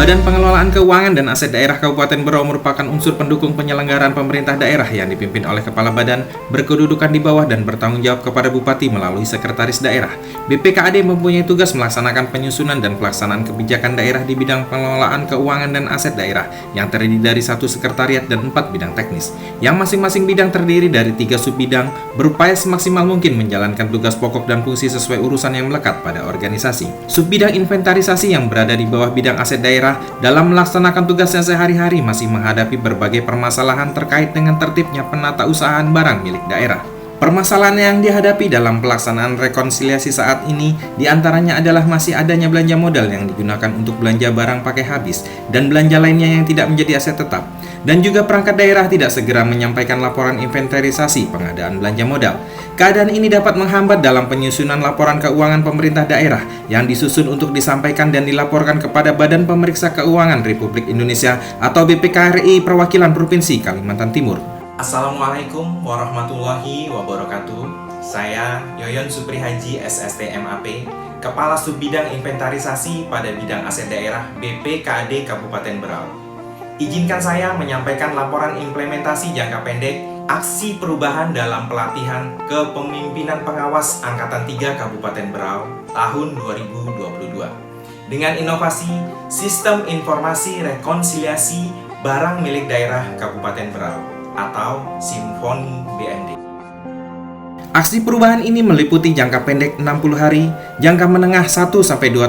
Badan Pengelolaan Keuangan dan Aset Daerah Kabupaten Berau merupakan unsur pendukung penyelenggaraan pemerintah daerah yang dipimpin oleh Kepala Badan, berkedudukan di bawah dan bertanggung jawab kepada Bupati melalui Sekretaris Daerah. BPKAD mempunyai tugas melaksanakan penyusunan dan pelaksanaan kebijakan daerah di bidang pengelolaan keuangan dan aset daerah yang terdiri dari 1 sekretariat dan 4 bidang teknis, yang masing-masing bidang terdiri dari 3 subbidang, berupaya semaksimal mungkin menjalankan tugas pokok dan fungsi sesuai urusan yang melekat pada organisasi. Subbidang inventarisasi yang berada di bawah bidang aset daerah dalam melaksanakan tugasnya sehari-hari masih menghadapi berbagai permasalahan terkait dengan tertibnya penatausahaan barang milik daerah. Permasalahan yang dihadapi dalam pelaksanaan rekonsiliasi saat ini diantaranya adalah masih adanya belanja modal yang digunakan untuk belanja barang pakai habis dan belanja lainnya yang tidak menjadi aset tetap, dan juga perangkat daerah tidak segera menyampaikan laporan inventarisasi pengadaan belanja modal. Keadaan ini dapat menghambat dalam penyusunan laporan keuangan pemerintah daerah yang disusun untuk disampaikan dan dilaporkan kepada Badan Pemeriksa Keuangan Republik Indonesia atau BPKRI Perwakilan Provinsi Kalimantan Timur. Assalamualaikum warahmatullahi wabarakatuh. Saya Yoyon Supri Haji SST MAP, Kepala Subbidang Inventarisasi pada Bidang Aset Daerah BPKAD Kabupaten Berau. Izinkan saya menyampaikan laporan implementasi jangka pendek aksi perubahan dalam pelatihan Kepemimpinan Pengawas Angkatan 3 Kabupaten Berau tahun 2022 dengan inovasi Sistem Informasi Rekonsiliasi Barang Milik Daerah Kabupaten Berau atau Simponi BMD. Aksi perubahan ini meliputi jangka pendek 60 hari, jangka menengah 1-2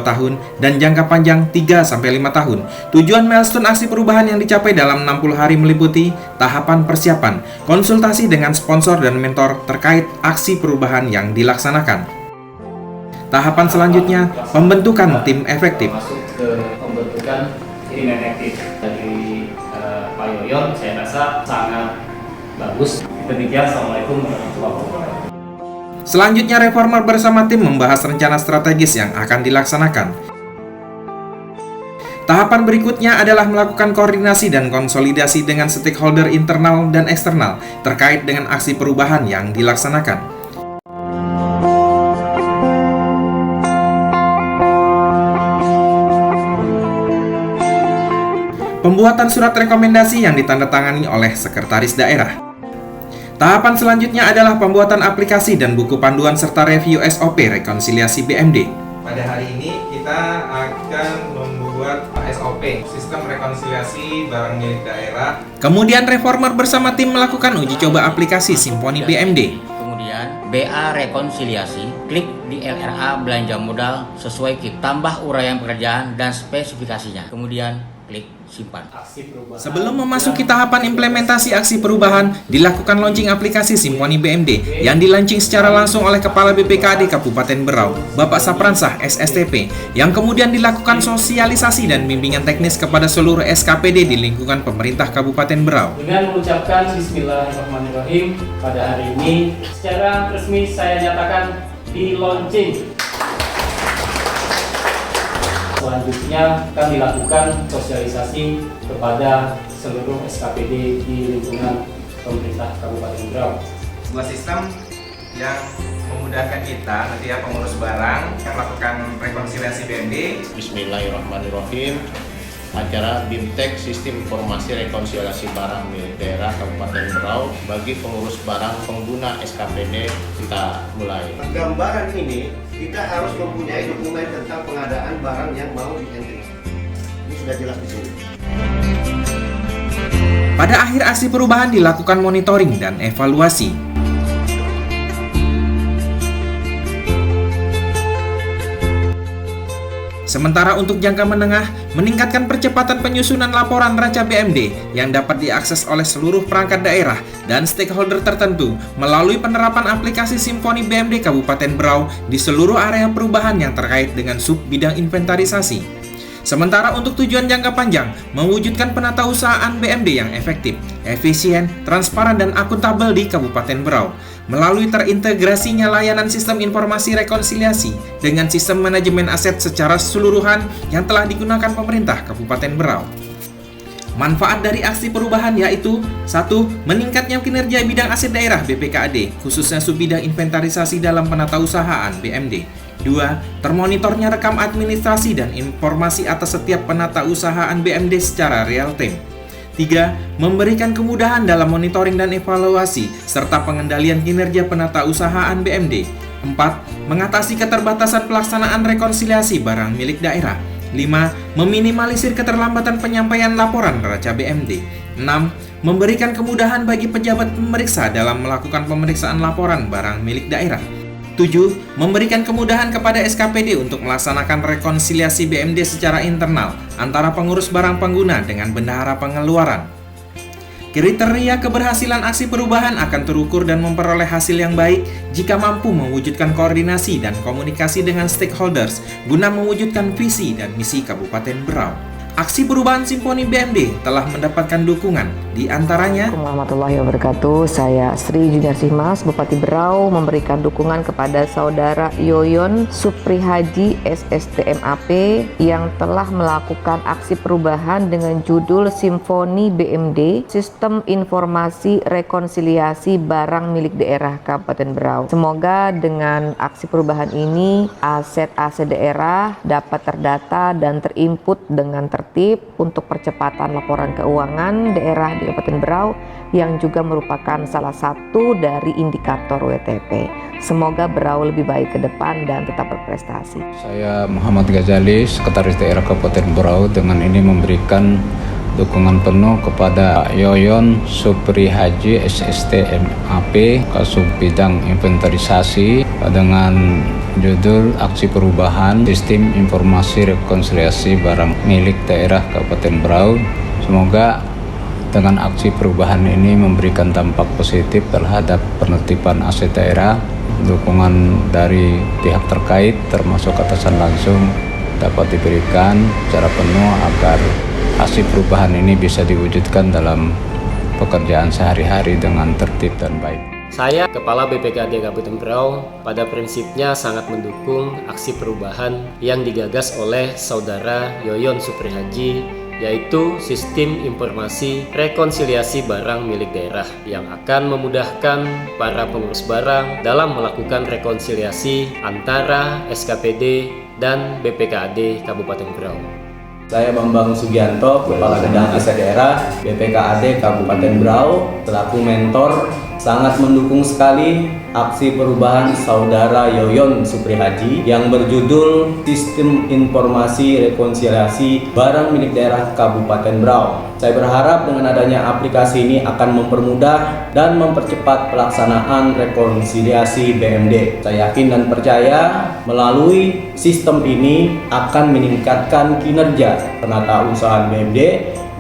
tahun, dan jangka panjang 3-5 tahun. Tujuan milestone aksi perubahan yang dicapai dalam 60 hari meliputi tahapan persiapan, konsultasi dengan sponsor dan mentor terkait aksi perubahan yang dilaksanakan. Tahapan selanjutnya, pembentukan tim efektif. Masuk ke pembentukan tim efektif dari Pak Yoyon, saya rasa sangat bagus. Demikian, Assalamualaikum warahmatullahi wabarakatuh. Selanjutnya, reformer bersama tim membahas rencana strategis yang akan dilaksanakan. Tahapan berikutnya adalah melakukan koordinasi dan konsolidasi dengan stakeholder internal dan eksternal terkait dengan aksi perubahan yang dilaksanakan. Pembuatan surat rekomendasi yang ditandatangani oleh Sekretaris Daerah. Tahapan selanjutnya adalah pembuatan aplikasi dan buku panduan serta review SOP rekonsiliasi BMD. Pada hari ini kita akan membuat SOP, Sistem Rekonsiliasi Barang Milik Daerah. Kemudian reformer bersama tim melakukan uji coba aplikasi Simponi BMD. Kemudian BA rekonsiliasi, klik di LRA belanja modal sesuai KIP, tambah uraian pekerjaan dan spesifikasinya. Kemudian klik simpan. Sebelum memasuki tahapan implementasi aksi perubahan, dilakukan launching aplikasi Simponi BMD yang dilaunching secara langsung oleh Kepala BPKAD Kabupaten Berau, Bapak Sapransah SSTP, yang kemudian dilakukan sosialisasi dan bimbingan teknis kepada seluruh SKPD di lingkungan pemerintah Kabupaten Berau. Dengan mengucapkan Bismillahirrahmanirrahim, pada hari ini secara resmi saya nyatakan di launching. Selanjutnya akan dilakukan sosialisasi kepada seluruh SKPD di lingkungan pemerintah Kabupaten Berau. Sebuah sistem yang memudahkan kita nanti ya pengurus barang yang melakukan rekonsiliasi BMD. Bismillahirrahmanirrahim. Acara BIMTEK Sistem Informasi Rekonsiliasi Barang Milik Daerah Kabupaten Berau bagi pengurus barang pengguna SKPD kita mulai. Gambaran ini kita harus mempunyai dokumen tentang pengadaan barang yang mau di-entry. Ini sudah jelas di sini. Pada akhir aksi perubahan dilakukan monitoring dan evaluasi. Sementara untuk jangka menengah, meningkatkan percepatan penyusunan laporan raca BMD yang dapat diakses oleh seluruh perangkat daerah dan stakeholder tertentu melalui penerapan aplikasi Simponi BMD Kabupaten Berau di seluruh area perubahan yang terkait dengan sub bidang inventarisasi. Sementara untuk tujuan jangka panjang, mewujudkan penatausahaan BMD yang efektif, efisien, transparan, dan akuntabel di Kabupaten Berau melalui terintegrasinya layanan sistem informasi rekonsiliasi dengan sistem manajemen aset secara keseluruhan yang telah digunakan pemerintah Kabupaten Berau. Manfaat dari aksi perubahan yaitu 1. Meningkatnya kinerja bidang aset daerah BPKAD, khususnya subbidang inventarisasi dalam penatausahaan BMD. 2. Termonitornya rekam administrasi dan informasi atas setiap penata usahaan BMD secara real time. 3. Memberikan kemudahan dalam monitoring dan evaluasi serta pengendalian kinerja penata usahaan BMD. 4. Mengatasi keterbatasan pelaksanaan rekonsiliasi barang milik daerah. 5. Meminimalisir keterlambatan penyampaian laporan neraca BMD. 6. Memberikan kemudahan bagi pejabat pemeriksa dalam melakukan pemeriksaan laporan barang milik daerah. 7. Memberikan kemudahan kepada SKPD untuk melaksanakan rekonsiliasi BMD secara internal antara pengurus barang pengguna dengan bendahara pengeluaran. Kriteria keberhasilan aksi perubahan akan terukur dan memperoleh hasil yang baik jika mampu mewujudkan koordinasi dan komunikasi dengan stakeholders guna mewujudkan visi dan misi Kabupaten Berau. Aksi perubahan Simponi BMD telah mendapatkan dukungan, di antaranya Assalamualaikum warahmatullahi wabarakatuh. Saya Sri Juniarsi Mas, Bupati Berau, memberikan dukungan kepada Saudara Yoyon Suprihaji SSTMAP yang telah melakukan aksi perubahan dengan judul Simponi BMD, Sistem Informasi Rekonsiliasi Barang Milik Daerah Kabupaten Berau. Semoga dengan aksi perubahan ini aset-aset daerah dapat terdata dan terinput dengan tertib untuk percepatan laporan keuangan daerah di Kabupaten Berau yang juga merupakan salah satu dari indikator WTP. Semoga Berau lebih baik ke depan dan tetap berprestasi. Saya Muhammad Ghazali, Sekretaris Daerah Kabupaten Berau, dengan ini memberikan dukungan penuh kepada Yoyon Suprihaji SSTMAP Kasub Bidang Inventarisasi dengan judul Aksi Perubahan Sistem Informasi Rekonsiliasi Barang Milik Daerah Kabupaten Berau. Semoga dengan aksi perubahan ini memberikan dampak positif terhadap penertiban aset daerah. Dukungan dari pihak terkait termasuk atasan langsung dapat diberikan secara penuh agar aksi perubahan ini bisa diwujudkan dalam pekerjaan sehari-hari dengan tertib dan baik. Saya, Kepala BPKD Kabupaten Berau, pada prinsipnya sangat mendukung aksi perubahan yang digagas oleh Saudara Yoyon Suprihaji, yaitu Sistem Informasi Rekonsiliasi Barang Milik Daerah yang akan memudahkan para pengurus barang dalam melakukan rekonsiliasi antara SKPD dan BPKAD Kabupaten Berau. Saya Bambang Sugianto, Kepala Bidang Aset Daerah BPKAD Kabupaten Berau, selaku mentor sangat mendukung sekali aksi perubahan Saudara Yoyon Suprihaji yang berjudul Sistem Informasi Rekonsiliasi Barang Milik Daerah Kabupaten Berau. Saya berharap dengan adanya aplikasi ini akan mempermudah dan mempercepat pelaksanaan rekonsiliasi BMD. Saya yakin dan percaya melalui sistem ini akan meningkatkan kinerja penata usaha BMD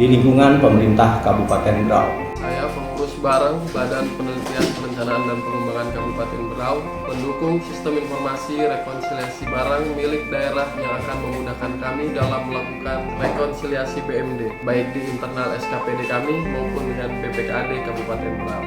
di lingkungan pemerintah Kabupaten Berau. Saya pengurus barang Badan Penelitian Perencanaan dan Pengembangan Kabupaten Berau mendukung sistem informasi rekonsiliasi barang milik daerah yang akan memudahkan kami dalam melakukan rekonsiliasi BMD baik di internal SKPD kami maupun dengan BPKAD Kabupaten Berau.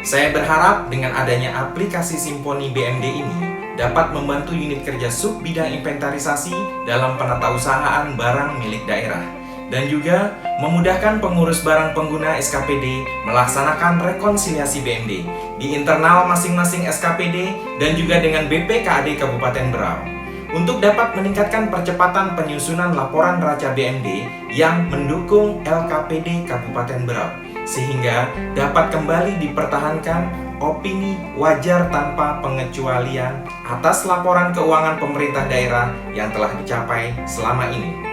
Saya berharap dengan adanya aplikasi Simponi BMD ini dapat membantu unit kerja sub bidang inventarisasi dalam penatausahaan barang milik daerah dan juga memudahkan pengurus barang pengguna SKPD melaksanakan rekonsiliasi BMD di internal masing-masing SKPD dan juga dengan BPKAD Kabupaten Berau untuk dapat meningkatkan percepatan penyusunan laporan neraca BMD yang mendukung LKPD Kabupaten Berau sehingga dapat kembali dipertahankan opini wajar tanpa pengecualian atas laporan keuangan pemerintah daerah yang telah dicapai selama ini.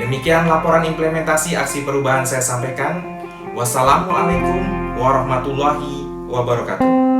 Demikian laporan implementasi aksi perubahan saya sampaikan. Wassalamualaikum warahmatullahi wabarakatuh.